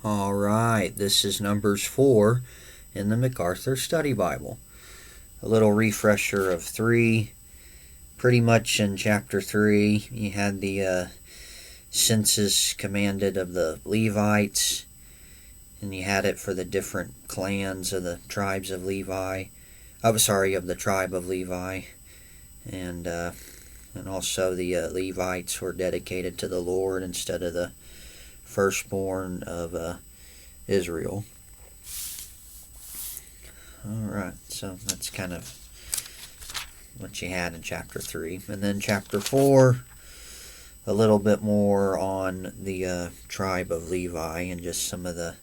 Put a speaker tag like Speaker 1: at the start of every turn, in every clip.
Speaker 1: All right, this is Numbers 4 in the MacArthur Study Bible. A little refresher of 3. Pretty much in chapter 3, you had the census commanded of the Levites, and you had it for the different clans of the tribes of Levi. Of the tribe of Levi. And also the Levites were dedicated to the Lord instead of the firstborn of Israel. Alright, so that's kind of what you had in chapter 3. And then chapter 4, a little bit more on the tribe of Levi and just some of the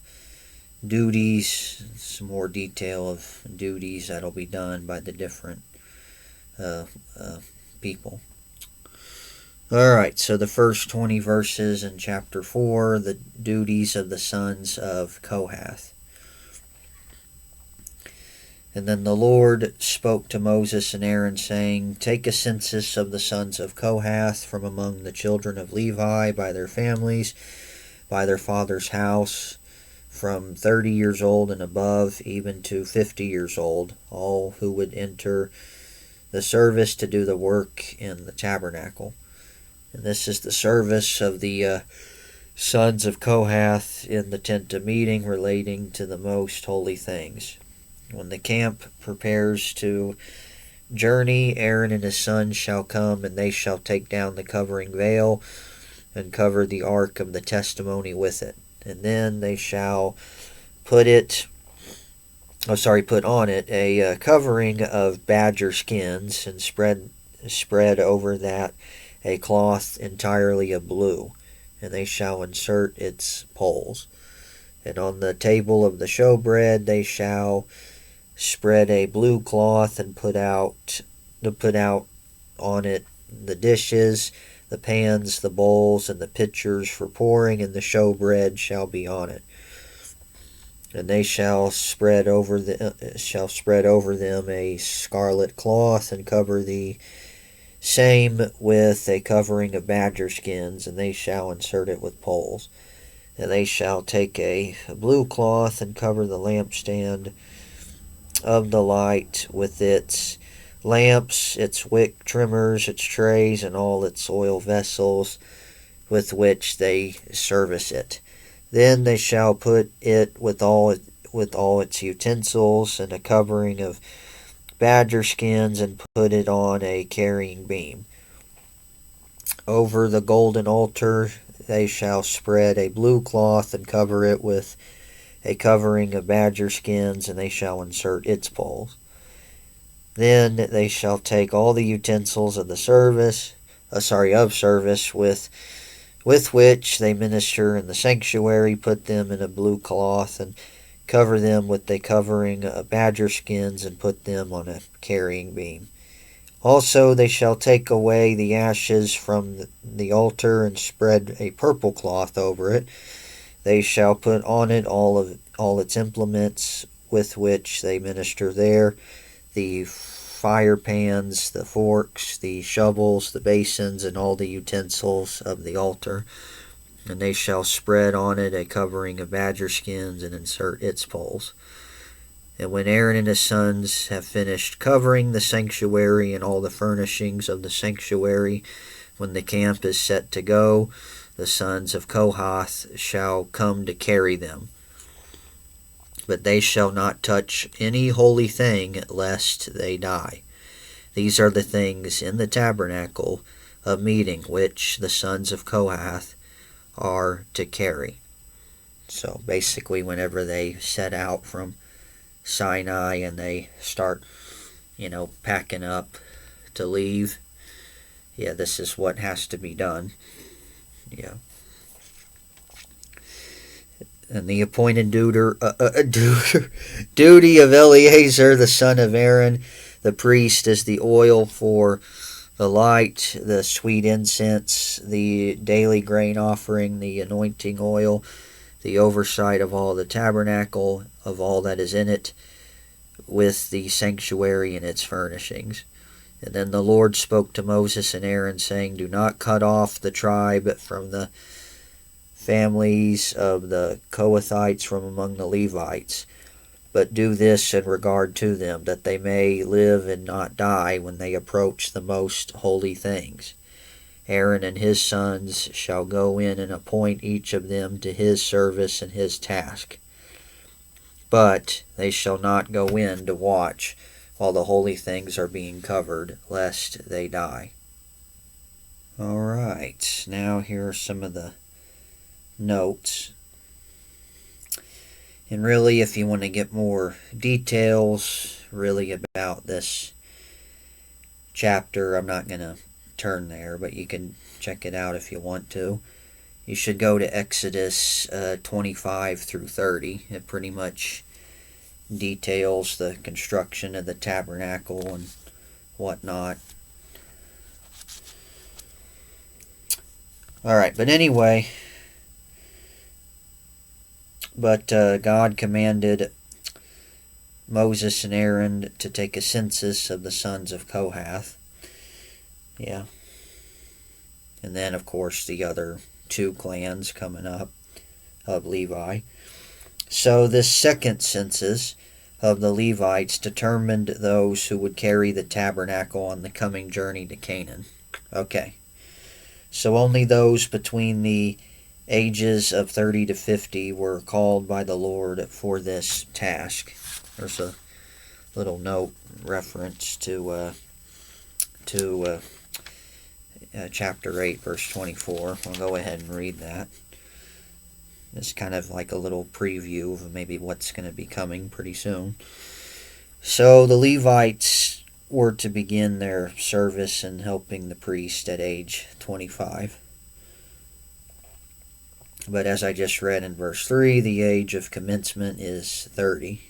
Speaker 1: duties, some more detail of duties that'll be done by the different people. Alright, so the first 20 verses in chapter 4, the duties of the sons of Kohath. And then the Lord spoke to Moses and Aaron, saying, Take a census of the sons of Kohath from among the children of Levi by their families, by their father's house, from 30 years old and above, even to 50 years old, all who would enter the service to do the work in the tabernacle. And this is the service of the sons of Kohath in the tent of meeting relating to the most holy things. When the camp prepares to journey, Aaron and his sons shall come, and they shall take down the covering veil and cover the ark of the testimony with it. And then they shall put on it a covering of badger skins, and spread over that a cloth entirely of blue, and they shall insert its poles. And on the table of the showbread they shall spread a blue cloth and put out on it the dishes, the pans, the bowls, and the pitchers for pouring, and the showbread shall be on it. And they shall spread over them a scarlet cloth, and cover the same with a covering of badger skins, and they shall insert it with poles. And they shall take a blue cloth and cover the lampstand of the light with its lamps, its wick trimmers, its trays, and all its oil vessels with which they service it. Then they shall put it with all its utensils and a covering of badger skins, and put it on a carrying beam. Over the golden altar they shall spread a blue cloth and cover it with a covering of badger skins, and they shall insert its poles. Then they shall take all the utensils of the service with which they minister in the sanctuary, put them in a blue cloth, and cover them with a covering of badger skins, and put them on a carrying beam. Also they shall take away the ashes from the altar, and spread a purple cloth over it. They shall put on it all its implements with which they minister there, the fire pans, the forks, the shovels, the basins, and all the utensils of the altar. And they shall spread on it a covering of badger skins, and insert its poles. And when Aaron and his sons have finished covering the sanctuary and all the furnishings of the sanctuary, when the camp is set to go, the sons of Kohath shall come to carry them. But they shall not touch any holy thing, lest they die. These are the things in the tabernacle of meeting which the sons of Kohath are to carry. So basically, whenever they set out from Sinai and they start, packing up to leave, this is what has to be done. And the appointed duty of Eleazar, the son of Aaron, the priest, is the oil for the light, the sweet incense, the daily grain offering, the anointing oil, the oversight of all the tabernacle, of all that is in it, with the sanctuary and its furnishings. And then the Lord spoke to Moses and Aaron, saying, Do not cut off the tribe from the families of the Kohathites from among the Levites, but do this in regard to them, that they may live and not die when they approach the most holy things. Aaron and his sons shall go in and appoint each of them to his service and his task. But they shall not go in to watch while the holy things are being covered, lest they die. All right, now here are some of the notes. And really, if you want to get more details really about this chapter, I'm not going to turn there, but you can check it out if you want to. You should go to Exodus 25 through 30. It pretty much details the construction of the tabernacle and whatnot. Alright, but anyway, God commanded Moses and Aaron to take a census of the sons of Kohath. Yeah. And then, of course, the other two clans coming up of Levi. So this second census of the Levites determined those who would carry the tabernacle on the coming journey to Canaan. Okay. So only those between the ages of 30 to 50 were called by the Lord for this task. There's a little note reference to chapter 8, verse 24. We'll go ahead and read that. It's kind of like a little preview of maybe what's going to be coming pretty soon. So the Levites were to begin their service in helping the priest at age 25. But as I just read in verse 3, the age of commencement is 30.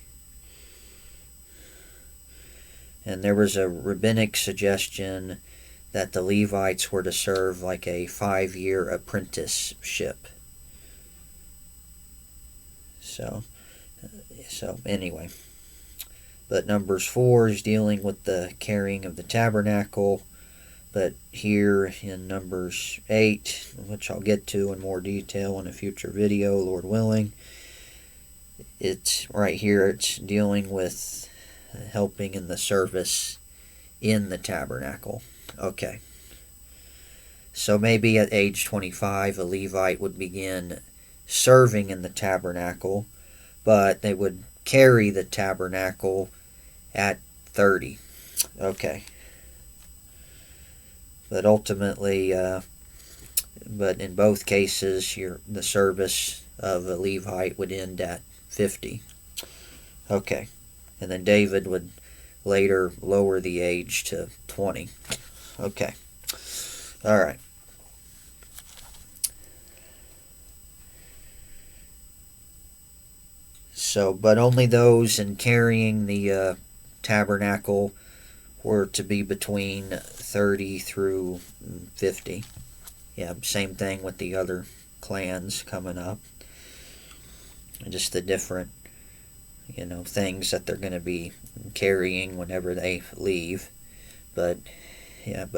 Speaker 1: And there was a rabbinic suggestion that the Levites were to serve like a 5-year apprenticeship. So anyway. But Numbers 4 is dealing with the carrying of the tabernacle. But here in Numbers 8, which I'll get to in more detail in a future video, Lord willing, it's right here, it's dealing with helping in the service in the tabernacle. Okay. So maybe at age 25, a Levite would begin serving in the tabernacle, but they would carry the tabernacle at 30. Okay. But ultimately, but in both cases, the service of a Levite would end at 50. Okay. And then David would later lower the age to 20. Okay. All right. So, but only those in carrying the tabernacle were to be between 30 through 50. Yeah, same thing with the other clans coming up. Just the different, things that they're going to be carrying whenever they leave. But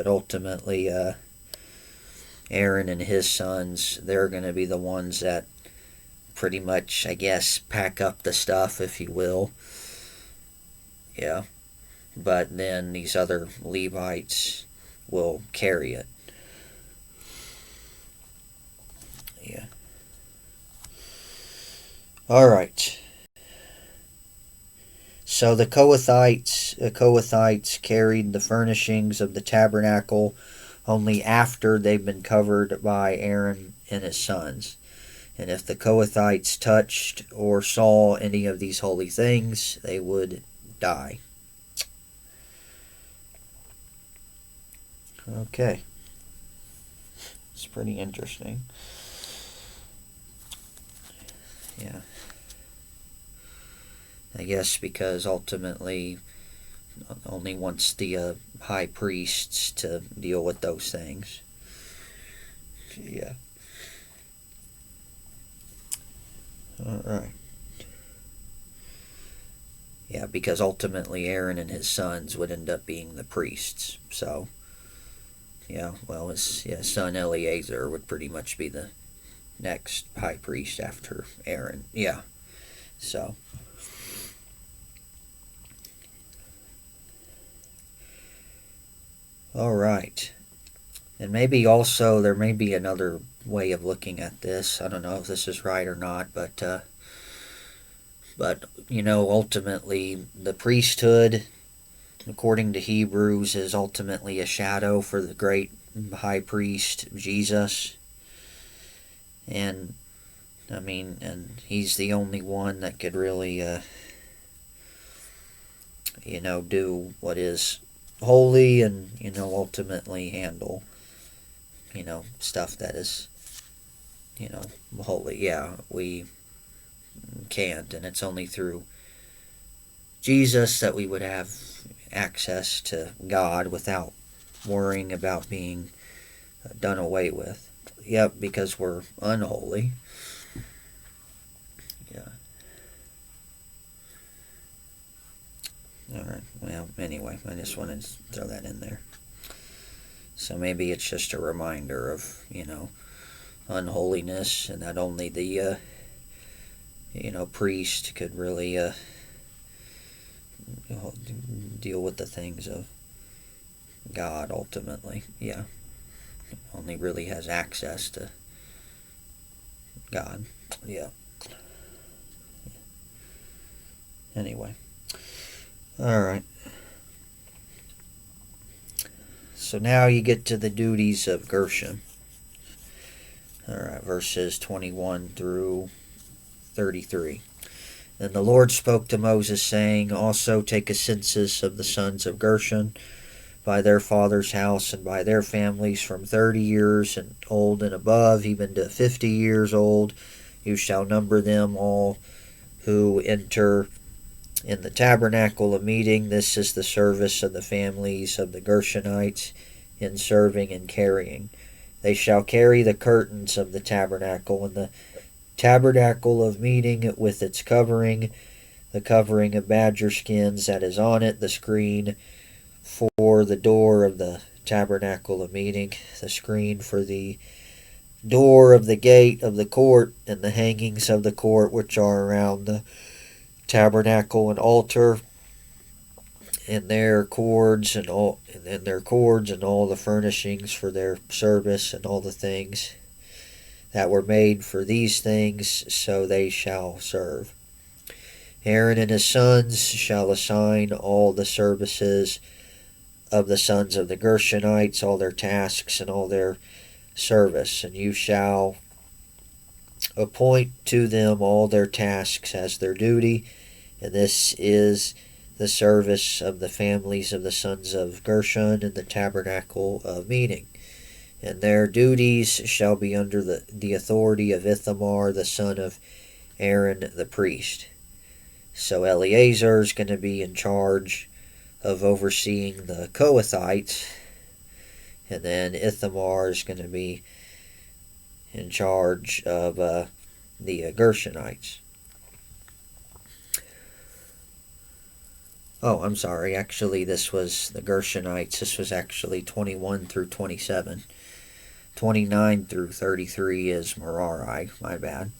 Speaker 1: ultimately, Aaron and his sons, they're going to be the ones that pretty much, I guess, pack up the stuff, if you will. Yeah. But then these other Levites will carry it. Yeah. All right. So the Kohathites carried the furnishings of the tabernacle only after they've been covered by Aaron and his sons. And if the Kohathites touched or saw any of these holy things, they would die. Okay. It's pretty interesting. Yeah. I guess because ultimately only wants the high priests to deal with those things. Yeah. Alright. Yeah, because ultimately Aaron and his sons would end up being the priests. So, yeah, well, his son Eleazar would pretty much be the next high priest after Aaron. Yeah. So. All right. And maybe also there may be another way of looking at this. I don't know if this is right or not, but ultimately the priesthood, according to Hebrews, is ultimately a shadow for the great high priest Jesus. And and he's the only one that could really do what is holy, and ultimately handle stuff that is holy. Yeah, we can't, and it's only through Jesus that we would have access to God without worrying about being done away with. Yep, because we're unholy. Yeah. All right. Well, anyway, I just wanted to throw that in there. So maybe it's just a reminder of unholiness, and that only the priest could really deal with the things of God ultimately. Yeah. Only really has access to God. Yeah. Anyway. Alright. So now you get to the duties of Gershon. Alright, verses 21 through 33. Then the Lord spoke to Moses, saying, Also take a census of the sons of Gershon by their father's house and by their families, from 30 years and old and above, even to 50 years old. You shall number them all who enter in the tabernacle of meeting. This is the service of the families of the Gershonites in serving and carrying. They shall carry the curtains of the tabernacle, and the tabernacle of meeting with its covering, the covering of badger skins that is on it, the screen for the door of the tabernacle of meeting, the screen for the door of the gate of the court, and the hangings of the court which are around the tabernacle and altar, and their cords and all the furnishings for their service, and all the things that were made for these things, so they shall serve. Aaron and his sons shall assign all the services of the sons of the Gershonites, all their tasks and all their service, and you shall appoint to them all their tasks as their duty, and this is the service of the families of the sons of Gershon in the tabernacle of meeting. And their duties shall be under the authority of Ithamar, the son of Aaron the priest. So Eleazar is going to be in charge of overseeing the Kohathites, and then Ithamar is going to be in charge of the Gershonites. Oh, I'm sorry. Actually, this was the Gershonites. This was actually 21 through 27. 29 through 33 is Merari. My bad.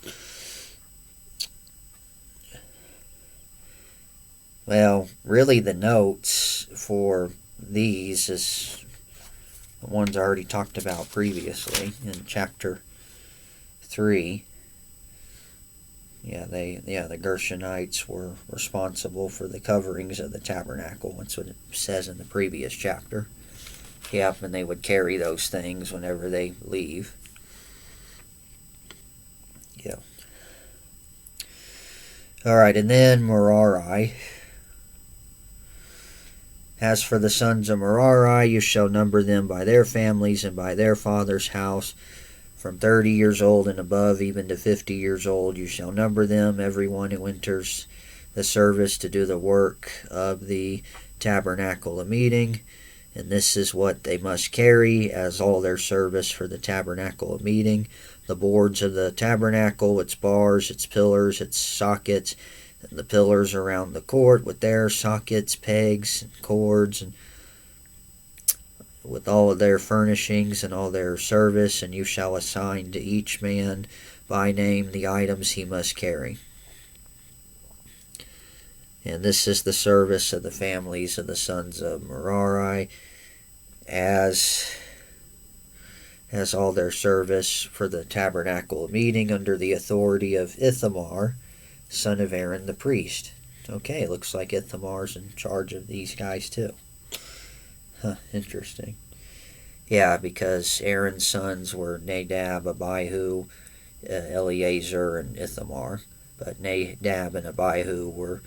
Speaker 1: Well, really the notes for these is the ones I already talked about previously in chapter 3. The Gershonites were responsible for the coverings of the tabernacle. That's what it says in the previous chapter. Yep, and they would carry those things whenever they leave. Yeah. Alright, and then Merari. As for the sons of Merari, you shall number them by their families and by their father's house, from 30 years old and above, even to 50 years old. You shall number them, everyone who enters the service to do the work of the tabernacle of meeting. And this is what they must carry as all their service for the tabernacle of meeting: the boards of the tabernacle, its bars, its pillars, its sockets, and the pillars around the court with their sockets, pegs, and cords, and with all of their furnishings and all their service, and you shall assign to each man by name the items he must carry. And this is the service of the families of the sons of Merari, as all their service for the tabernacle meeting under the authority of Ithamar, son of Aaron the priest. Okay, looks like Ithamar's in charge of these guys too. Interesting. Yeah, because Aaron's sons were Nadab, Abihu, Eleazar, and Ithamar. But Nadab and Abihu were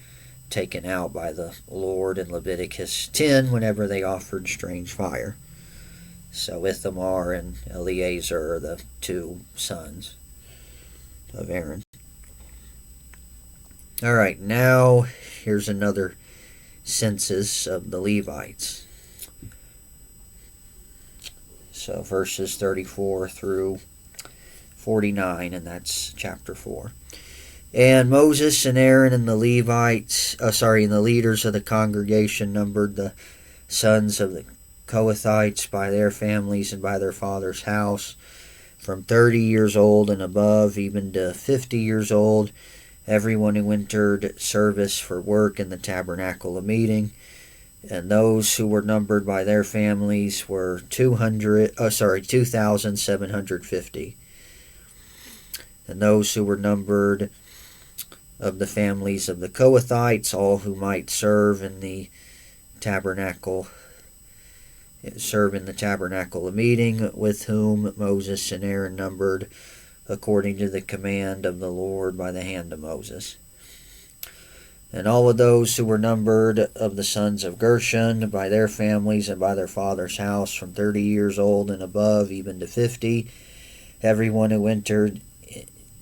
Speaker 1: taken out by the Lord in Leviticus 10 whenever they offered strange fire. So Ithamar and Eleazar are the two sons of Aaron. All right, now here's another census of the Levites. So verses 34 through 49, and that's chapter 4. And Moses and Aaron and the Levites, and the leaders of the congregation numbered the sons of the Kohathites by their families and by their father's house, from 30 years old and above, even to 50 years old, everyone who entered service for work in the tabernacle of meeting. And those who were numbered by their families were 2,750. And those who were numbered of the families of the Kohathites, all who might serve in the tabernacle of meeting, with whom Moses and Aaron numbered according to the command of the Lord by the hand of Moses. And all of those who were numbered of the sons of Gershon by their families and by their father's house, from 30 years old and above, even to 50, everyone who entered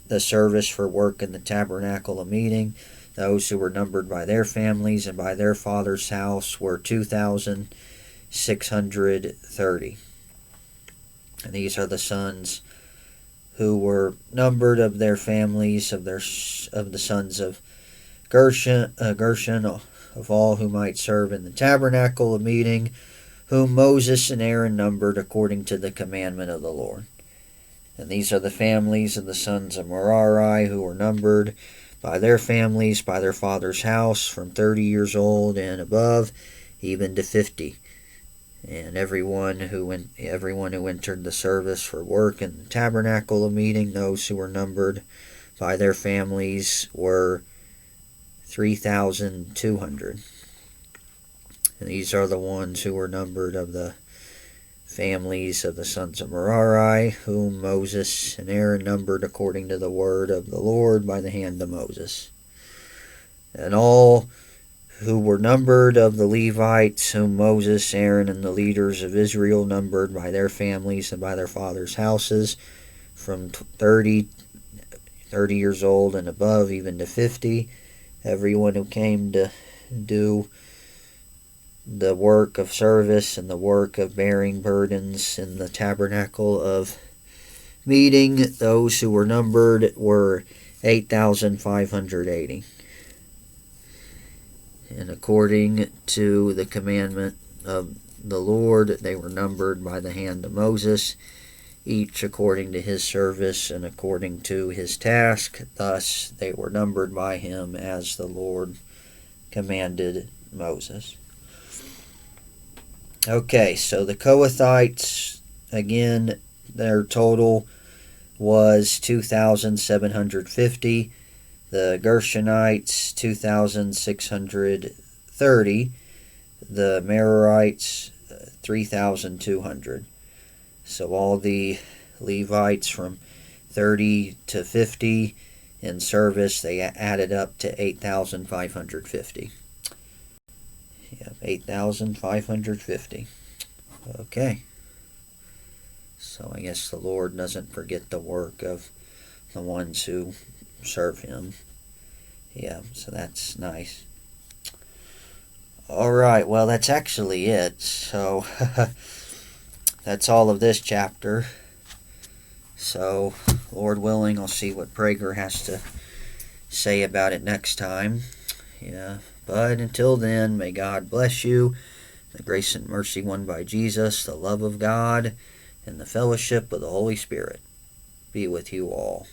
Speaker 1: the service for work in the tabernacle of meeting, those who were numbered by their families and by their father's house, were 2,630. And these are the sons who were numbered of their families of the sons of Gershon, of all who might serve in the tabernacle of meeting, whom Moses and Aaron numbered according to the commandment of the Lord. And these are the families of the sons of Merari, who were numbered by their families, by their father's house, from 30 years old and above, even to 50. And everyone who entered the service for work in the tabernacle of meeting, those who were numbered by their families, were 3,200. And these are the ones who were numbered of the families of the sons of Merari, whom Moses and Aaron numbered according to the word of the Lord by the hand of Moses. And all who were numbered of the Levites, whom Moses, Aaron, and the leaders of Israel numbered by their families and by their fathers' houses, from 30 years old and above, even to 50, everyone who came to do the work of service and the work of bearing burdens in the tabernacle of meeting, those who were numbered were 8,580. And according to the commandment of the Lord, they were numbered by the hand of Moses, each according to his service and according to his task. Thus they were numbered by him as the Lord commanded Moses. Okay, so the Kohathites, again, their total was 2,750. The Gershonites, 2,630. The Merarites, 3,200. So all the Levites from 30 to 50 in service, they added up to 8,550. Yeah, 8,550. Okay. So I guess the Lord doesn't forget the work of the ones who serve him. Yeah, so that's nice. Alright, well, that's actually it. So that's all of this chapter. So, Lord willing, I'll see what Prager has to say about it next time. Yeah, but until then, may God bless you, The grace and mercy won by Jesus, the love of God, and the fellowship of the Holy Spirit be with you all.